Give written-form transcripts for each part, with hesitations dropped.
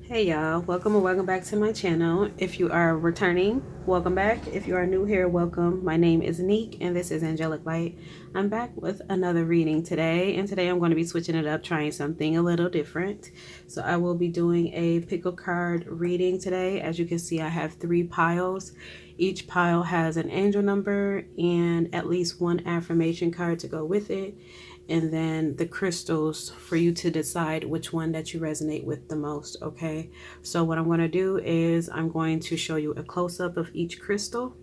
Hey y'all, welcome or welcome back to my channel. If you are returning, welcome back. If you are new here, welcome. My name is Neek and this is Angelic Light. I'm back with another reading today, and today I'm going to be switching it up, trying something a little different. So I will be doing a pickle card reading today. As you can see, I have 3 piles. Each pile has an angel number and at least one affirmation card to go with it, and then the crystals for you to decide which one that you resonate with the most. Okay, so what I'm going to do is I'm going to show you a close-up of each crystal.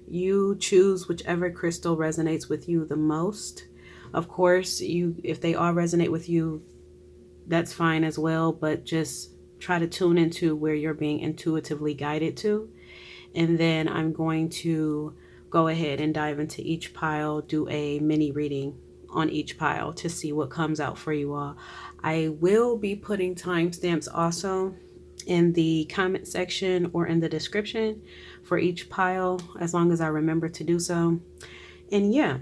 You choose whichever crystal resonates with you the most. Of course, if they all resonate with you, that's fine as well, but just try to tune into where you're being intuitively guided to. And then I'm going to go ahead and dive into each pile, do a mini reading on each pile to see what comes out for you all. I will be putting timestamps also in the comment section or in the description for each pile, as long as I remember to do so. And yeah,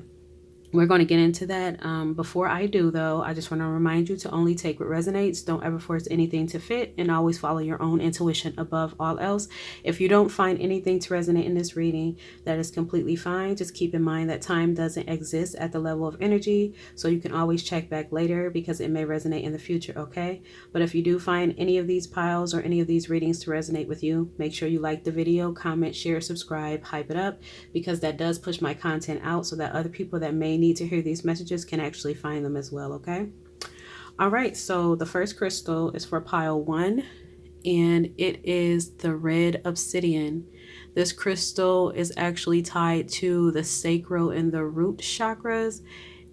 we're going to get into that. Before I do, though, I just want to remind you to only take what resonates. Don't ever force anything to fit, and always follow your own intuition above all else. If you don't find anything to resonate in this reading, that is completely fine. Just keep in mind that time doesn't exist at the level of energy, so you can always check back later because it may resonate in the future, okay? But if you do find any of these piles or any of these readings to resonate with you, make sure you like the video, comment, share, subscribe, hype it up, because that does push my content out so that other people that may need to hear these messages can actually find them as well. Okay, all right, so the first crystal is for pile 1, and it is the red obsidian. This crystal is actually tied to the sacral and the root chakras,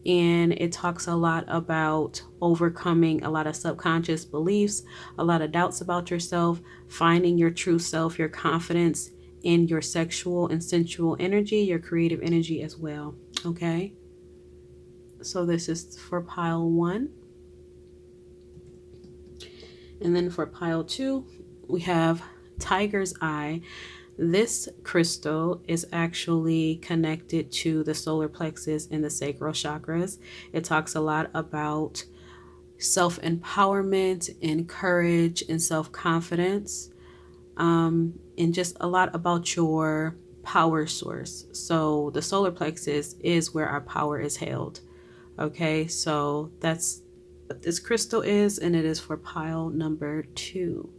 and it talks a lot about overcoming a lot of subconscious beliefs, a lot of doubts about yourself, finding your true self, your confidence in your sexual and sensual energy, your creative energy as well. Okay, so this is for pile 1. And then for pile 2, we have tiger's eye. This crystal is actually connected to the solar plexus and the sacral chakras. It talks a lot about self-empowerment and courage and self-confidence, and just a lot about your power source. So the solar plexus is where our power is held. Okay, so that's what this crystal is, and it is for pile number 2.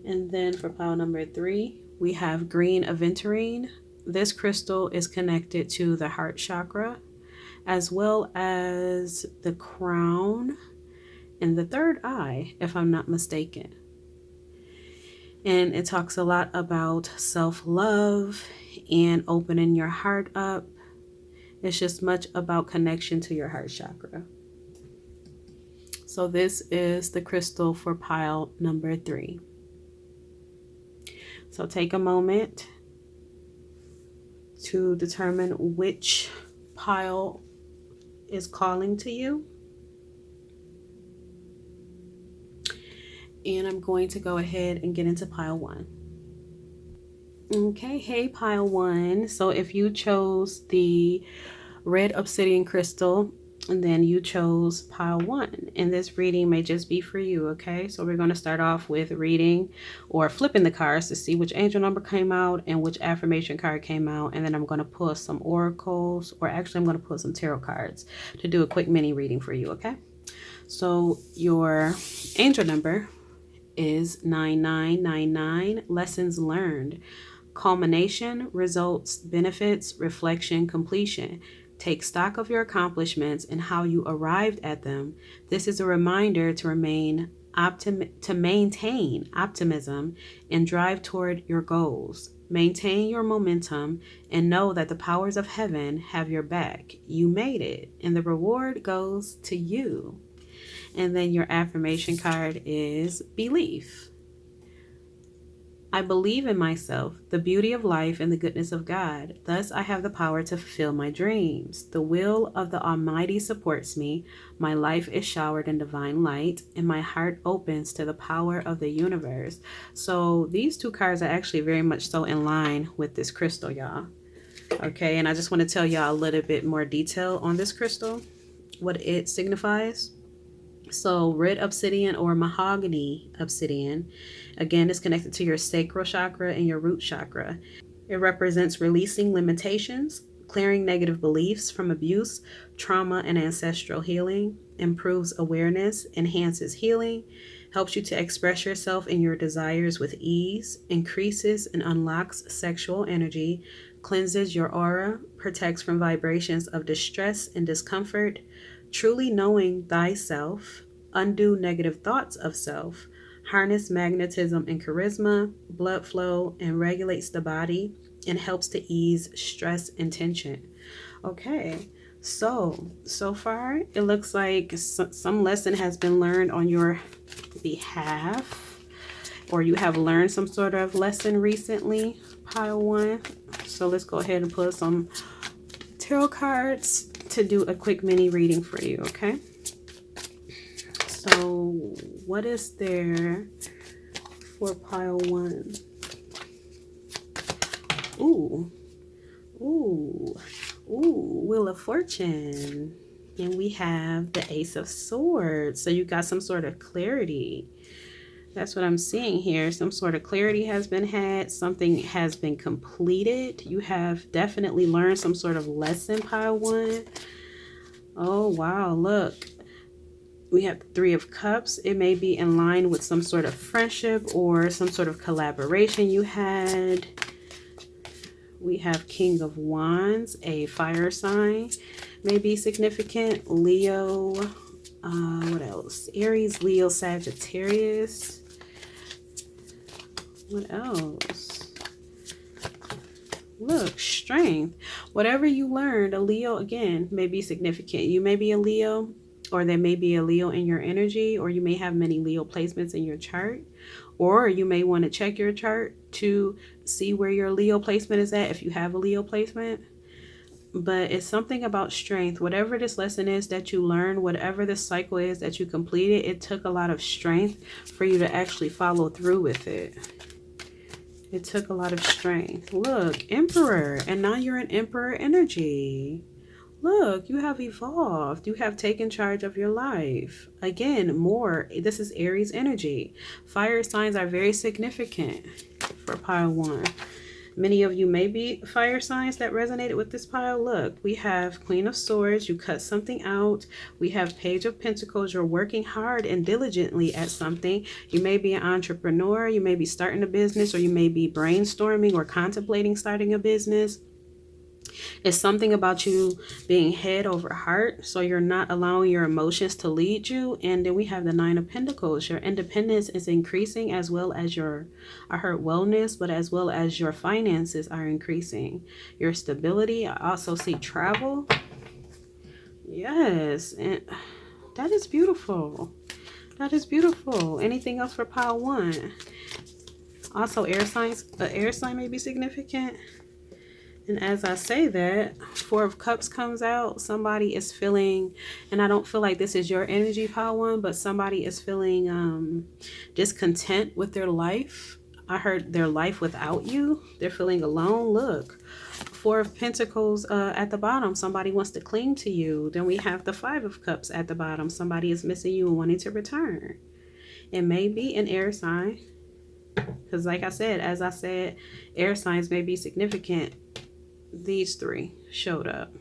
And then for pile number 3, we have green aventurine. This crystal is connected to the heart chakra, as well as the crown and the third eye, if I'm not mistaken. And it talks a lot about self-love and opening your heart up. It's just much about connection to your heart chakra. So this is the crystal for pile number 3. So take a moment to determine which pile is calling to you. And I'm going to go ahead and get into pile 1. Okay, hey pile 1. So if you chose the red obsidian crystal, and then you chose pile 1, and this reading may just be for you. Okay, so we're going to start off with reading or flipping the cards to see which angel number came out and which affirmation card came out, and then I'm going to pull some oracles, or actually I'm going to pull some tarot cards to do a quick mini reading for you. Okay, so your angel number is 9999. Lessons learned, culmination, results, benefits, reflection, completion. Take stock of your accomplishments and how you arrived at them. This is a reminder to maintain optimism and drive toward your goals. Maintain your momentum and know that the powers of heaven have your back. You made it, and the reward goes to you. And then your affirmation card is belief. I believe in myself, the beauty of life, and the goodness of God. Thus, I have the power to fulfill my dreams. The will of the Almighty supports me. My life is showered in divine light, and my heart opens to the power of the universe. So these 2 cards are actually very much so in line with this crystal, y'all. Okay, and I just want to tell y'all a little bit more detail on this crystal, what it signifies. So red obsidian or mahogany obsidian, again, is connected to your sacral chakra and your root chakra. It represents releasing limitations, clearing negative beliefs from abuse, trauma, and ancestral healing, improves awareness, enhances healing, helps you to express yourself and your desires with ease, increases and unlocks sexual energy, cleanses your aura, protects from vibrations of distress and discomfort, truly knowing thyself, undo negative thoughts of self, harness magnetism and charisma, blood flow, and regulates the body and helps to ease stress and tension. Okay, so far it looks like some lesson has been learned on your behalf, or you have learned some sort of lesson recently, pile one. So let's go ahead and pull some tarot cards to do a quick mini reading for you, okay? So what is there for pile one? Ooh, ooh, ooh, Wheel of Fortune. And we have the Ace of Swords. So you got some sort of clarity. That's what I'm seeing here. Some sort of clarity has been had. Something has been completed. You have definitely learned some sort of lesson, pile one. Oh, wow. Look, we have the Three of Cups. It may be in line with some sort of friendship or some sort of collaboration you had. We have King of Wands, a fire sign. May be significant. Leo. What else? Aries, Leo, Sagittarius. What else? Look, strength. Whatever you learned, a Leo, again, may be significant. You may be a Leo, or there may be a Leo in your energy, or you may have many Leo placements in your chart, or you may want to check your chart to see where your Leo placement is at if you have a Leo placement. But it's something about strength. Whatever this lesson is that you learned, whatever this cycle is that you completed, it took a lot of strength for you to actually follow through with it. It took a lot of strength. Look, Emperor, and now you're in Emperor energy. Look, you have evolved. You have taken charge of your life. Again, more. This is Aries energy. Fire signs are very significant for pile one. Many of you may be fire signs that resonated with this pile. Look, we have Queen of Swords. You cut something out. We have Page of Pentacles. You're working hard and diligently at something. You may be an entrepreneur. You may be starting a business, or you may be brainstorming or contemplating starting a business. It's something about you being head over heart, so you're not allowing your emotions to lead you. And then we have the Nine of Pentacles. Your independence is increasing, as well as your, I heard wellness, but as well as your finances are increasing. Your stability. I also see travel. Yes, and that is beautiful. That is beautiful. Anything else for pile one? Also, air signs. An air sign may be significant. And as I say that, Four of Cups comes out. Somebody is feeling, and I don't feel like this is your energy, pile one, but somebody is feeling discontent with their life. I heard their life without you. They're feeling alone. Look, Four of Pentacles at the bottom. Somebody wants to cling to you. Then we have the Five of Cups at the bottom. Somebody is missing you and wanting to return. It may be an air sign. Because like I said, as I said, air signs may be significant. These three showed up.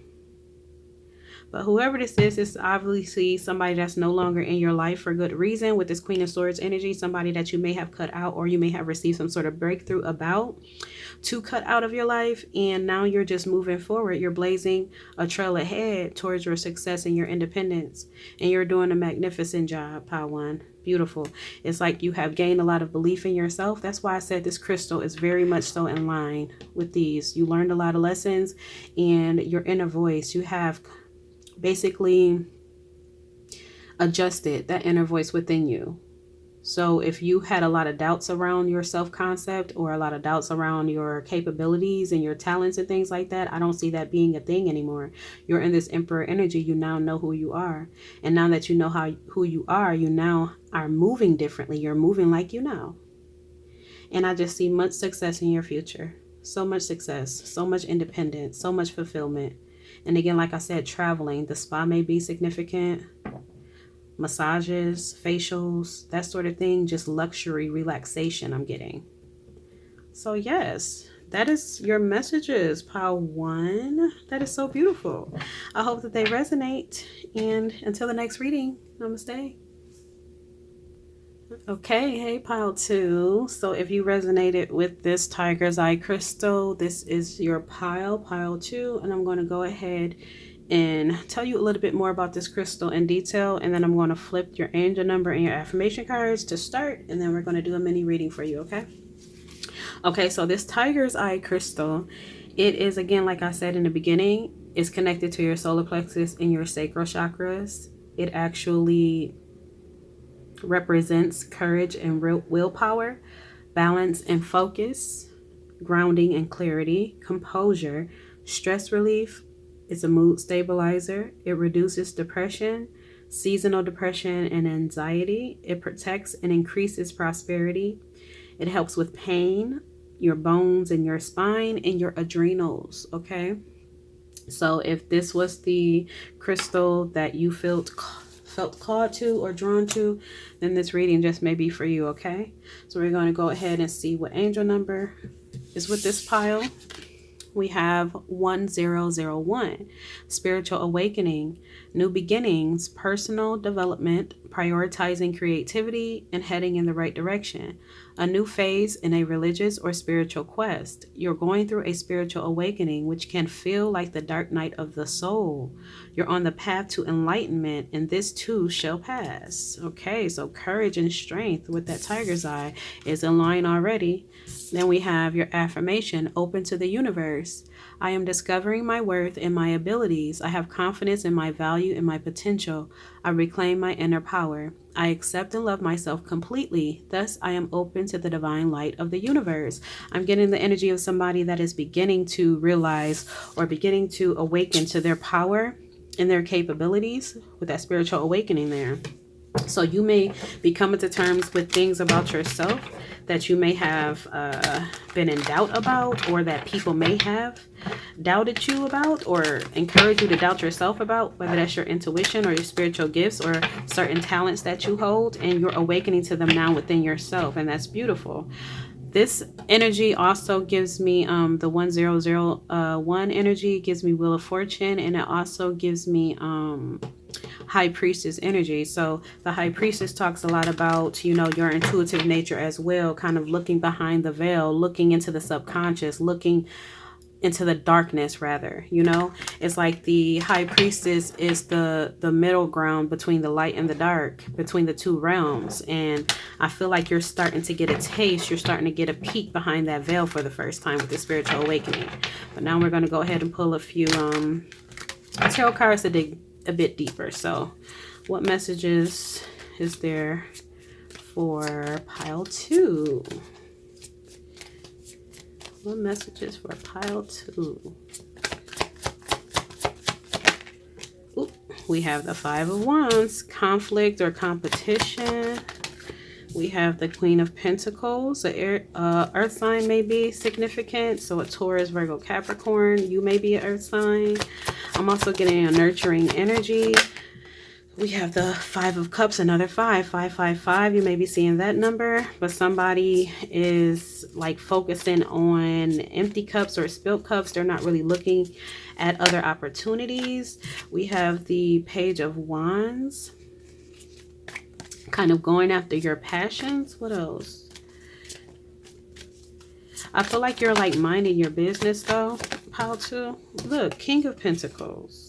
But whoever this is obviously somebody that's no longer in your life for good reason. With this Queen of Swords energy, somebody that you may have cut out, or you may have received some sort of breakthrough about to cut out of your life. And now you're just moving forward. You're blazing a trail ahead towards your success and your independence. And you're doing a magnificent job, pile one. Beautiful. It's like you have gained a lot of belief in yourself. That's why I said this crystal is very much so in line with these. You learned a lot of lessons, and your inner voice, you have basically adjusted that inner voice within you. So if you had a lot of doubts around your self-concept, or a lot of doubts around your capabilities and your talents and things like that, I don't see that being a thing anymore. You're in this Emperor energy. You now know who you are. And now that you know who you are, you now are moving differently. You're moving like you know. And I just see much success in your future. So much success, so much independence, so much fulfillment. And again, like I said, traveling. The spa may be significant. massages, facials, that sort of thing. Just luxury relaxation I'm getting. So yes, that is your messages, pile 1. That is so beautiful. I hope that they resonate. And until the next reading, namaste. Okay, hey pile 2. So if you resonated with this tiger's eye crystal, this is your pile 2, and I'm going to go ahead and tell you a little bit more about this crystal in detail, and then I'm going to flip your angel number and your affirmation cards to start, and then we're going to do a mini reading for you. Okay, so this tiger's eye crystal, it is, again, like I said in the beginning, is connected to your solar plexus and your sacral chakras. It actually represents courage and willpower, balance and focus, grounding and clarity, composure, stress relief. It's a mood stabilizer. It reduces depression, seasonal depression, and anxiety. It protects and increases prosperity. It helps with pain, your bones and your spine, and your adrenals. Okay, so if this was the crystal that you felt called to or drawn to, then this reading just may be for you. Okay, so we're going to go ahead and see what angel number is with this pile. We have 1001, spiritual awakening, new beginnings, personal development, prioritizing creativity, and heading in the right direction. A new phase in a religious or spiritual quest. You're going through a spiritual awakening, which can feel like the dark night of the soul. You're on the path to enlightenment, and this too shall pass. Okay, so courage and strength with that tiger's eye is in line already. Then we have your affirmation, open to the universe. I am discovering my worth and my abilities. I have confidence in my value and my potential. I reclaim my inner power. I accept and love myself completely. Thus, I am open to the divine light of the universe. I'm getting the energy of somebody that is beginning to realize or beginning to awaken to their power and their capabilities with that spiritual awakening there. So you may be coming to terms with things about yourself that you may have been in doubt about, or that people may have doubted you about or encourage you to doubt yourself about, whether that's your intuition or your spiritual gifts or certain talents that you hold, and you're awakening to them now within yourself, and that's beautiful. This energy also gives me the 1001 energy, gives me Wheel of Fortune, and it also gives me High Priestess energy. So the High Priestess talks a lot about, you know, your intuitive nature as well, kind of looking behind the veil, looking into the subconscious, looking into the darkness rather, you know. It's like the High Priestess is the middle ground between the light and the dark, between the two realms. And I feel like you're starting to get a taste, you're starting to get a peek behind that veil for the first time with the spiritual awakening. But now we're going to go ahead and pull a few tarot cards to dig a bit deeper. So what messages is there for pile 2? What messages for pile 2? Ooh, we have the 5 of Wands, conflict or competition. We have the Queen of Pentacles. The earth sign may be significant. So a Taurus, Virgo, Capricorn. You may be an earth sign. I'm also getting a nurturing energy. We have the 5 of Cups, another 5, 555. You may be seeing that number, but somebody is like focusing on empty cups or spilled cups. They're not really looking at other opportunities. We have the Page of Wands, kind of going after your passions. What else? I feel like you're like minding your business though, pile 2. Look, King of Pentacles.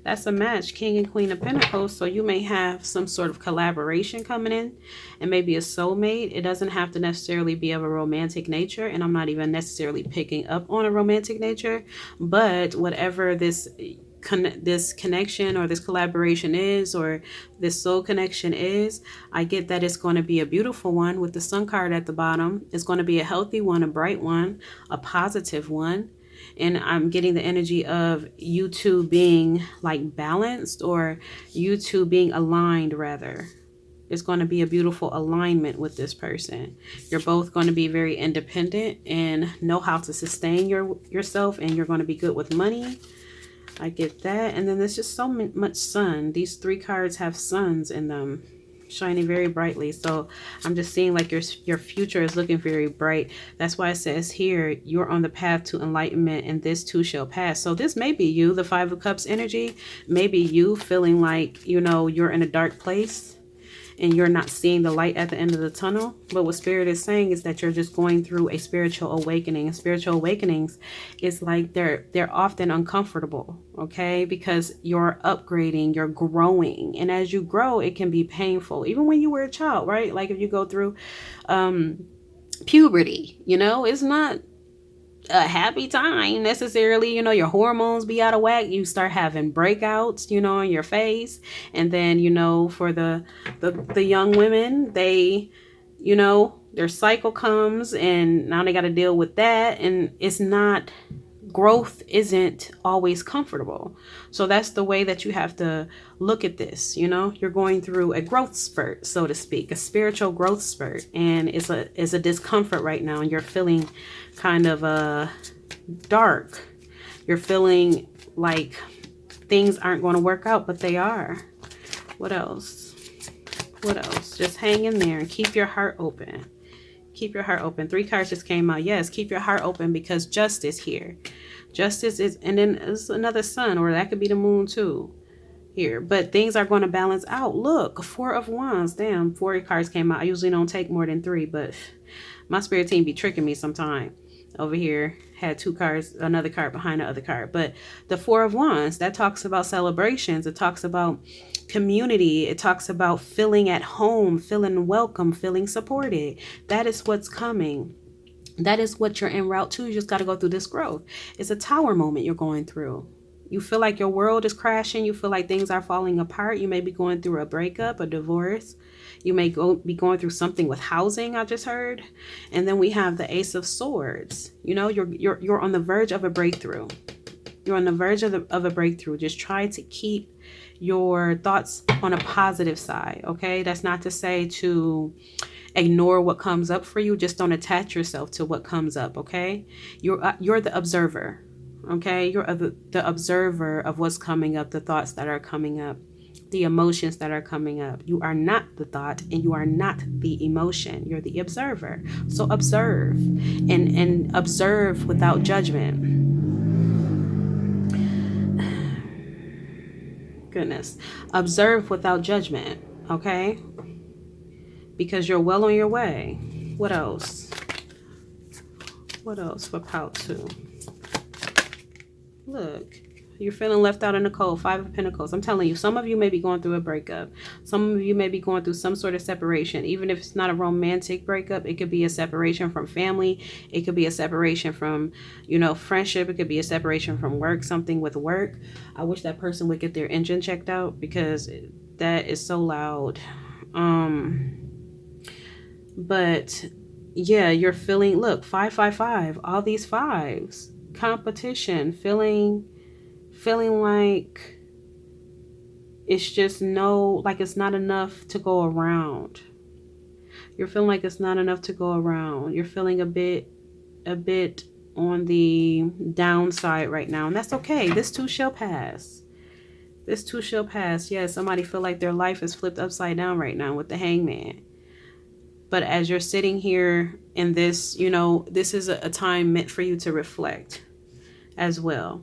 That's a match, King and Queen of Pentacles. So you may have some sort of collaboration coming in, and maybe a soulmate. It doesn't have to necessarily be of a romantic nature, and I'm not even necessarily picking up on a romantic nature, but whatever this connection or this collaboration is, or this soul connection is, I get that it's going to be a beautiful one with the Sun card at the bottom. It's going to be a healthy one, a bright one, a positive one. And I'm getting the energy of you two being like balanced, or you two being aligned rather. It's going to be a beautiful alignment with this person. You're both going to be very independent and know how to sustain yourself, and you're going to be good with money. I get that. And then there's just so much sun. These 3 cards have suns in them, shining very brightly. So I'm just seeing like your future is looking very bright. That's why it says here, you're on the path to enlightenment and this too shall pass. So this may be you, the 5 of Cups energy. Maybe you feeling like, you know, you're in a dark place and you're not seeing the light at the end of the tunnel. But what Spirit is saying is that you're just going through a spiritual awakening. And spiritual awakenings is like they're often uncomfortable, okay? Because you're upgrading, you're growing. And as you grow, it can be painful. Even when you were a child, right? Like if you go through puberty, you know, it's not a happy time necessarily. You know, your hormones be out of whack, you start having breakouts, you know, in your face. And then, you know, for the young women, they, you know, their cycle comes and now they got to deal with that. And it's not, growth isn't always comfortable. So that's the way that you have to look at this. You know, you're going through a growth spurt, so to speak, a spiritual growth spurt, and it's a discomfort right now, and you're feeling kind of dark. You're feeling like things aren't going to work out, but they are. What else? What else? Just hang in there and keep your heart open. Keep your heart open. 3 cards just came out. Yes, keep your heart open because justice here. Justice is, and then it's another sun, or that could be the moon too here. But things are going to balance out. Look, 4 of Wands. Damn, 4 cards came out. I usually don't take more than 3, but my spirit team be tricking me sometime. Over here had 2 cards, another card behind the other card. But the 4 of Wands, that talks about celebrations. It talks about community. It talks about feeling at home, feeling welcome, feeling supported. That is what's coming. That is what you're en route to. You just got to go through this growth. It's a tower moment you're going through. You feel like your world is crashing. You feel like things are falling apart. You may be going through a breakup, a divorce. You may be going through something with housing, I just heard. And then we have the Ace of Swords. You know, you're on the verge of a breakthrough. You're on the verge of a breakthrough. Just try to keep your thoughts on a positive side, okay? That's not to say to ignore what comes up for you. Just don't attach yourself to what comes up, okay? You're the observer, okay? You're the observer of what's coming up, the thoughts that are coming up, the emotions that are coming up. You are not the thought and you are not the emotion. You're the observer. So observe and observe without judgment. Goodness. Observe without judgment, okay? Because you're well on your way. What else? What else for Pout 2? Look, you're feeling left out in the cold. 5 of Pentacles. I'm telling you, some of you may be going through a breakup. Some of you may be going through some sort of separation. Even if it's not a romantic breakup, it could be a separation from family. It could be a separation from, you know, friendship. It could be a separation from work, something with work. I wish that person would get their engine checked out because that is so loud. But yeah, you're feeling, look, 555, all these 5s, competition, feeling like it's just like it's not enough to go around. You're feeling like it's not enough to go around. You're feeling a bit on the downside right now, and that's okay. This too shall pass. This too shall pass. Yeah, somebody feel like their life is flipped upside down right now with the Hangman. But as you're sitting here in this, you know, this is a time meant for you to reflect as well.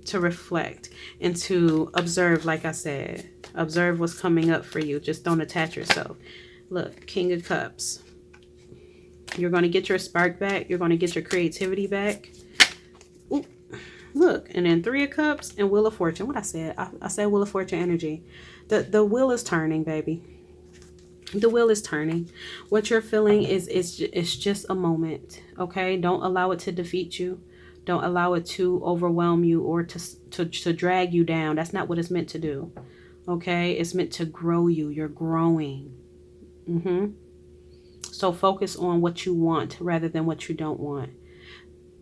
To reflect and to observe, like I said. Observe what's coming up for you. Just don't attach yourself. Look, King of Cups. You're going to get your spark back. You're going to get your creativity back. Ooh, look, and then 3 of Cups and Wheel of Fortune. What I said? I said Wheel of Fortune energy. The wheel is turning, baby. The wheel is turning. What you're feeling it's just a moment, okay? Don't allow it to defeat you. Don't allow it to overwhelm you or to drag you down. That's not what it's meant to do, okay? It's meant to grow you. You're growing. So focus on what you want rather than what you don't want,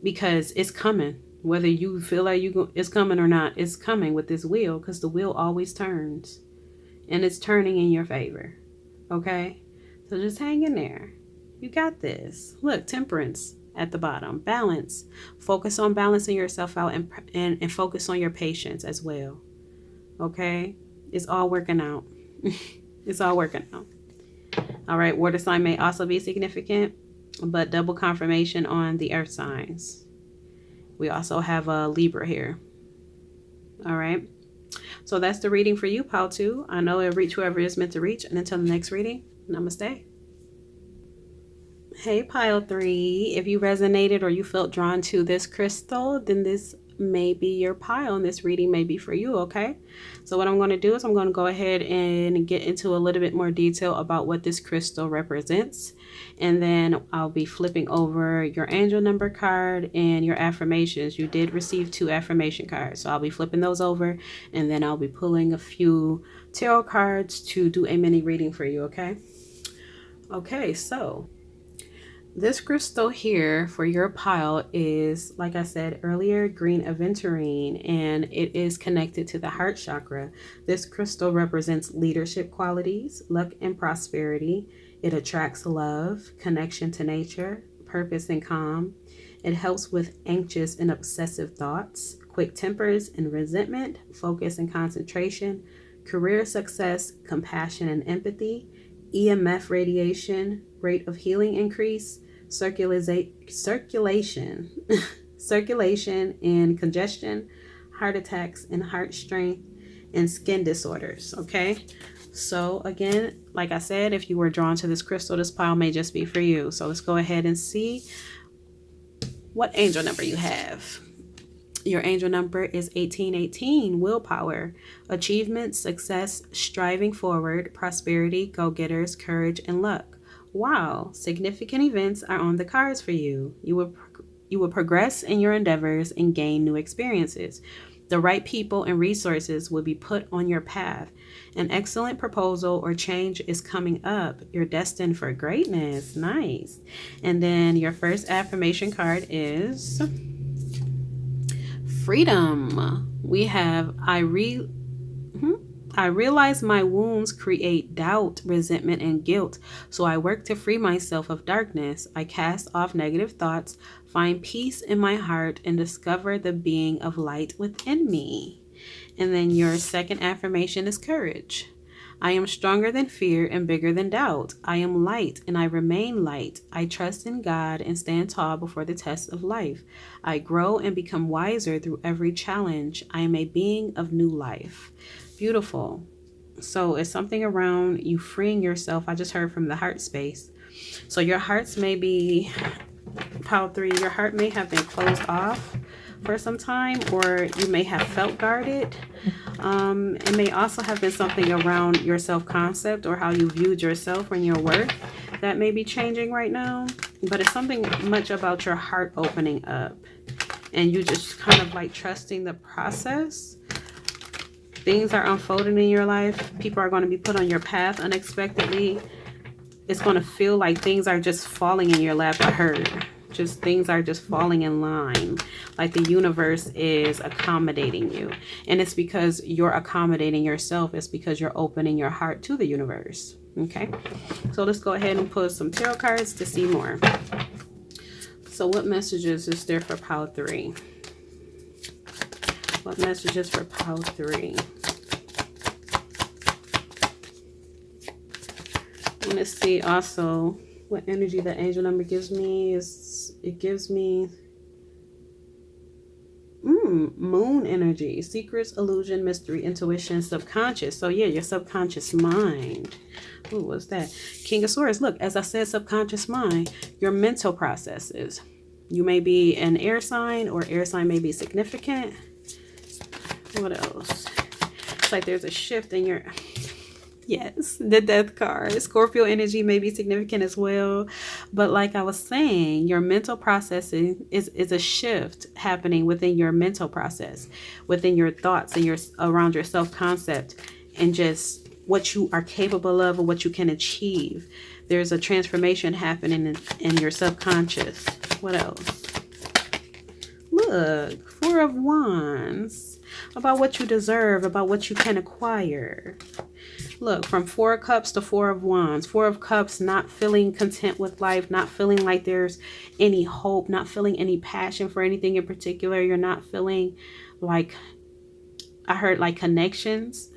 because it's coming. Whether you feel like it's coming or not, it's coming with this wheel, because the wheel always turns, and it's turning in your favor. Okay, so just hang in there. You got this. Look, Temperance, at the bottom. Balance. Focus on balancing yourself out and focus on your patience as well. Okay? It's all working out. It's all working out. All right, water sign may also be significant, but double confirmation on the earth signs. We also have a Libra here. All right. So that's the reading for you, Pile 2. I know it'll reach whoever it's meant to reach. And until the next reading, namaste. Hey, Pile 3. If you resonated or you felt drawn to this crystal, then this may be your pile and this reading may be for you, okay? So what I'm going to do is I'm going to go ahead and get into a little bit more detail about what this crystal represents. And then I'll be flipping over your angel number card and your affirmations. You did receive 2 affirmation cards. So I'll be flipping those over and then I'll be pulling a few tarot cards to do a mini reading for you, okay? Okay, so this crystal here for your pile is, like I said earlier, green aventurine, and it is connected to the heart chakra. This crystal represents leadership qualities, luck and prosperity. It attracts love, connection to nature, purpose and calm. It helps with anxious and obsessive thoughts, quick tempers and resentment, focus and concentration, career success, compassion and empathy, EMF radiation, rate of healing increase, circulation and congestion, heart attacks and heart strength, and skin disorders. Okay, so again, like I said, if you were drawn to this crystal, this pile may just be for you. So let's go ahead and see what angel number you have. Your angel number is 1818, willpower, achievement, success, striving forward, prosperity, go-getters, courage, and luck. Wow, significant events are on the cards for you. You will progress in your endeavors and gain new experiences. The right people and resources will be put on your path. An excellent proposal or change is coming up. You're destined for greatness. Nice. And then your first affirmation card is freedom. We have I realize my wounds create doubt, resentment, and guilt, so I work to free myself of darkness. I cast off negative thoughts, find peace in my heart, and discover the being of light within me. And then your second affirmation is courage. I am stronger than fear and bigger than doubt. I am light and I remain light. I trust in God and stand tall before the test of life. I grow and become wiser through every challenge. I am a being of new life. Beautiful. So it's something around you freeing yourself. I just heard from the heart space. So your hearts may be, pile 3, your heart may have been closed off for some time, or you may have felt guarded. It may also have been something around your self-concept or how you viewed yourself and your worth that may be changing right now. But it's something much about your heart opening up and you just kind of like trusting the process. Things are unfolding in your life. People are going to be put on your path unexpectedly. It's going to feel like things are just falling in your lap. I heard just things are just falling in line, like the universe is accommodating you. And it's because you're accommodating yourself. It's because you're opening your heart to the universe. Okay, so let's go ahead and pull some tarot cards to see more. So what messages is there for pile 3? What messages for pile 3? Let's see also what energy the angel number gives me. It gives me moon energy, secrets, illusion, mystery, intuition, subconscious. So yeah, your subconscious mind. Ooh, what's that? King of Swords. Look, as I said, subconscious mind, your mental processes. You may be an air sign, or air sign may be significant. What else? It's like there's a shift in your... Yes, the death card. Scorpio energy may be significant as well. But like I was saying, your mental processing is a shift happening within your mental process, within your thoughts and around your self-concept and just what you are capable of or what you can achieve. There's a transformation happening in your subconscious. What else? Look, 4 of Wands. About what you deserve, about what you can acquire. Look, from Four of Cups to Four of Wands. Four of Cups, not feeling content with life, not feeling like there's any hope, not feeling any passion for anything in particular. You're not feeling like, I heard like connections,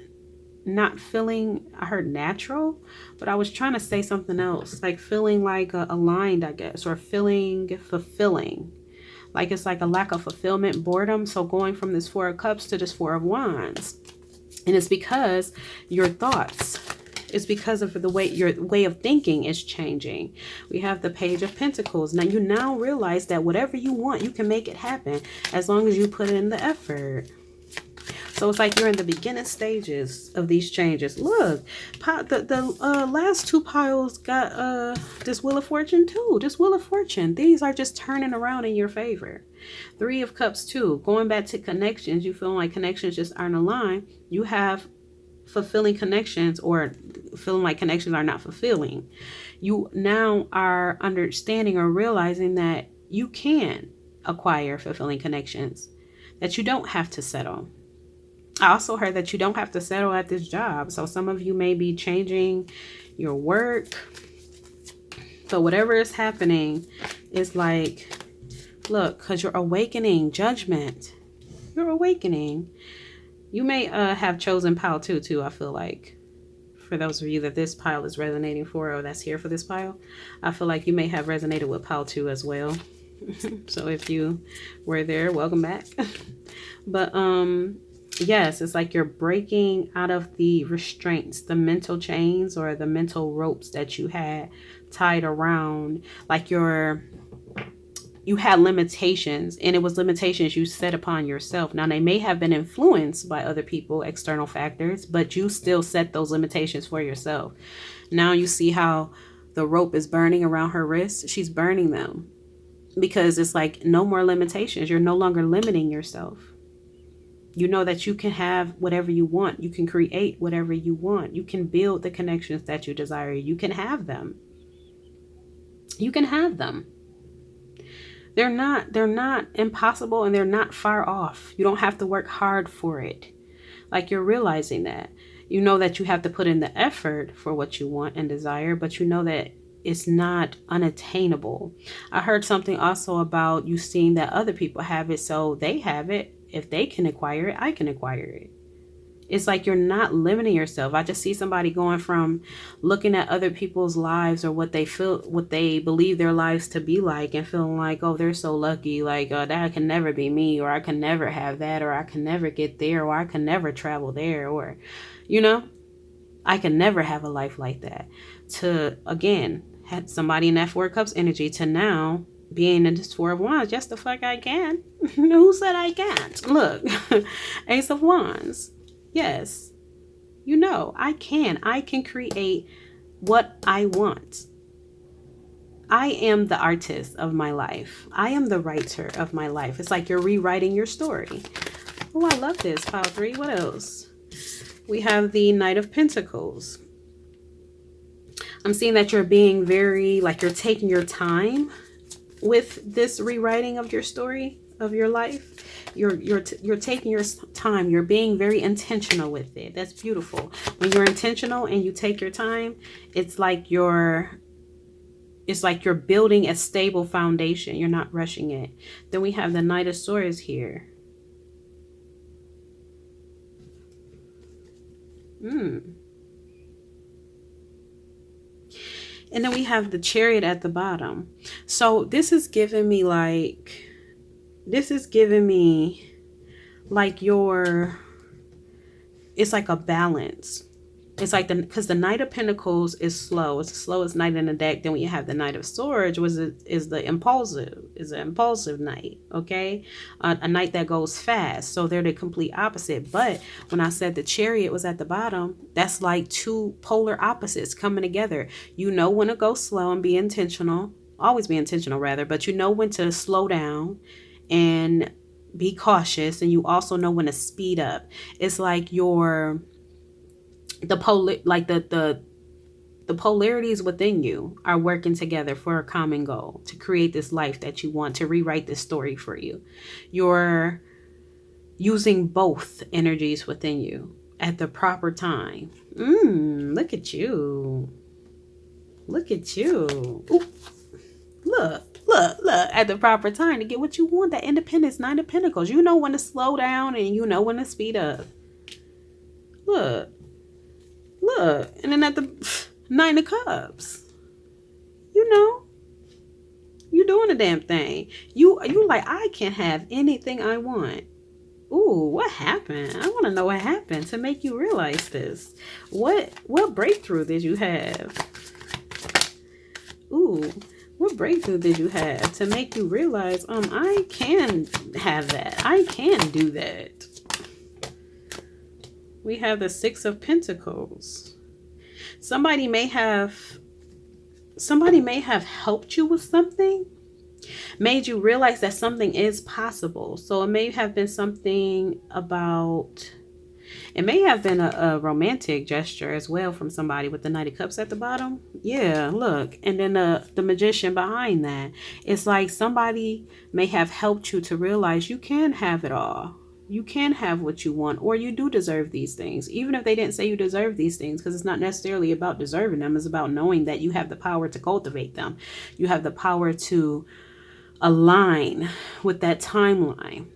not feeling, I heard natural, but I was trying to say something else, like feeling like aligned, I guess, or feeling fulfilling. Like it's like a lack of fulfillment, boredom. So going from this Four of Cups to this Four of Wands. And it's because your thoughts, it's because of the way your way of thinking is changing. We have the Page of Pentacles. Now you now realize that whatever you want, you can make it happen as long as you put in the effort. So it's like you're in the beginning stages of these changes. Look, the last two piles got this Wheel of Fortune too. This Wheel of Fortune. These are just turning around in your favor. Three of Cups too. Going back to connections, you feel like connections just aren't aligned. You have fulfilling connections, or feeling like connections are not fulfilling. You now are understanding or realizing that you can acquire fulfilling connections, that you don't have to settle. I also heard that you don't have to settle at this job. So some of you may be changing your work. But whatever is happening is like, look, because you're awakening, judgment. You're awakening. You may have chosen pile two too, I feel like. For those of you that this pile is resonating for, or that's here for this pile, I feel like you may have resonated with pile two as well. So if you were there, welcome back. But yes, it's like you're breaking out of the restraints, the mental chains or the mental ropes that you had tied around, like you had limitations, and it was limitations you set upon yourself. Now, they may have been influenced by other people, external factors, but you still set those limitations for yourself. Now you see how the rope is burning around her wrist. She's burning them because it's like no more limitations. You're no longer limiting yourself. You know that you can have whatever you want. You can create whatever you want. You can build the connections that you desire. You can have them. You can have them. They're not impossible, and they're not far off. You don't have to work hard for it. Like, you're realizing that. You know that you have to put in the effort for what you want and desire, but you know that it's not unattainable. I heard something also about you seeing that other people have it, so they have it. If they can acquire it, I can acquire it. It's like you're not limiting yourself. I just see somebody going from looking at other people's lives, or what they feel, what they believe their lives to be like, and feeling like, oh, they're so lucky. Like, that can never be me, or I can never have that, or I can never get there, or I can never travel there, or, you know, I can never have a life like that. To, again, had somebody in that Four of Cups energy to now being in this Four of Wands. Yes, the fuck I can. Who said I can't? Look, Ace of Wands. Yes, you know, I can create what I want. I am the artist of my life. I am the writer of my life. It's like you're rewriting your story. Oh, I love this. Pile three. What else? We have the Knight of Pentacles. I'm seeing that you're being very, like, you're taking your time with this rewriting of your story, of your life. You're taking your time. You're being very intentional with it. That's beautiful. When you're intentional and you take your time, it's like you're building a stable foundation. You're not rushing it. Then we have the Knight of Swords here. And then we have the Chariot at the bottom. So this is giving me like, it's like a balance. It's like because the Knight of Pentacles is slow. It's the slowest knight in the deck. Then when you have the Knight of Swords, is an impulsive knight. Okay, a knight that goes fast. So they're the complete opposite. But when I said the Chariot was at the bottom, that's like two polar opposites coming together. You know when to go slow and be intentional. Always be intentional, rather. But you know when to slow down and be cautious, and you also know when to speed up. It's like the polarities within you are working together for a common goal, to create this life that you want, to rewrite this story for you. You're using both energies within you at the proper time. Look at you. Look at you. Ooh, look. At the proper time to get what you want. That independence, Nine of Pentacles. You know when to slow down and you know when to speed up. Look. And then at the Nine of Cups. You know. You doing the damn thing. You like, I can have anything I want. Ooh, what happened? I want to know what happened to make you realize this. What breakthrough did you have? Ooh, what breakthrough did you have to make you realize, I can have that. I can do that. We have the Six of Pentacles. Somebody may have helped you with something, made you realize that something is possible. So it may have been something about, it may have been a romantic gesture as well from somebody with the Knight of Cups at the bottom. Yeah, look. And then the Magician behind that. It's like somebody may have helped you to realize you can have it all. You can have what you want, or you do deserve these things. Even if they didn't say you deserve these things, because it's not necessarily about deserving them. It's about knowing that you have the power to cultivate them. You have the power to align with that timeline.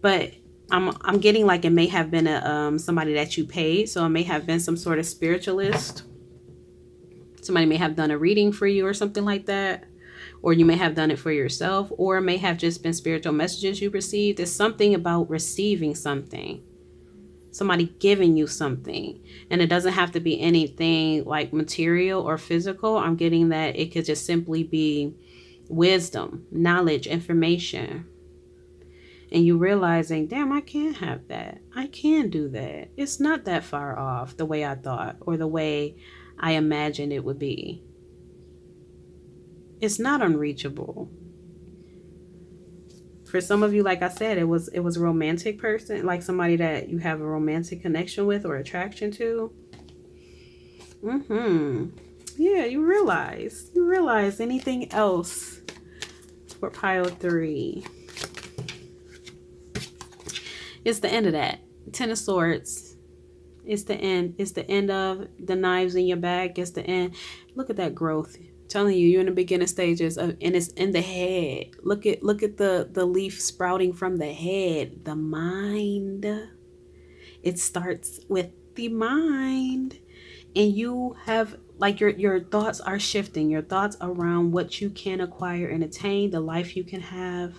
But I'm getting like it may have been a somebody that you paid. So it may have been some sort of spiritualist. Somebody may have done a reading for you or something like that. Or you may have done it for yourself, or it may have just been spiritual messages you received. There's something about receiving something, somebody giving you something, and it doesn't have to be anything like material or physical. I'm getting that it could just simply be wisdom, knowledge, information, and you realizing, damn, I can have that. I can do that. It's not that far off the way I thought or the way I imagined it would be. It's not unreachable. For some of you, like I said, it was a romantic person, like somebody that you have a romantic connection with or attraction to. Yeah, you realize anything else for pile 3. It's the end of that. Ten of Swords. It's the end. It's the end of the knives in your back. It's the end. Look at that growth. Telling you, you're in the beginning stages of, and it's in the head. Look at the leaf sprouting from the head. The mind. It starts with the mind, and you have like your thoughts are shifting. Your thoughts around what you can acquire and attain, the life you can have,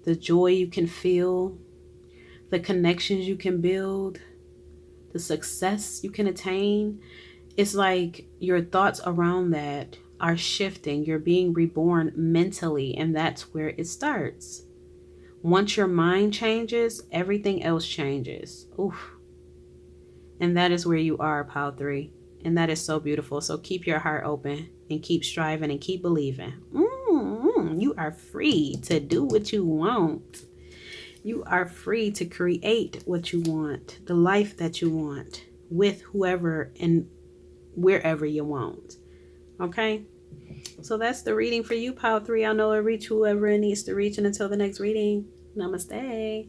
the joy you can feel, the connections you can build, the success you can attain. It's like your thoughts around that are shifting. You're being reborn mentally, and that's where it starts. Once your mind changes, everything else changes. Oof. And that is where you are, pile 3. And that is so beautiful. So keep your heart open and keep striving and keep believing. You are free to do what you want. You are free to create what you want, the life that you want, with whoever and wherever you want. Okay, so that's the reading for you, pile 3. I know it'll reach whoever it needs to reach, and until the next reading, namaste.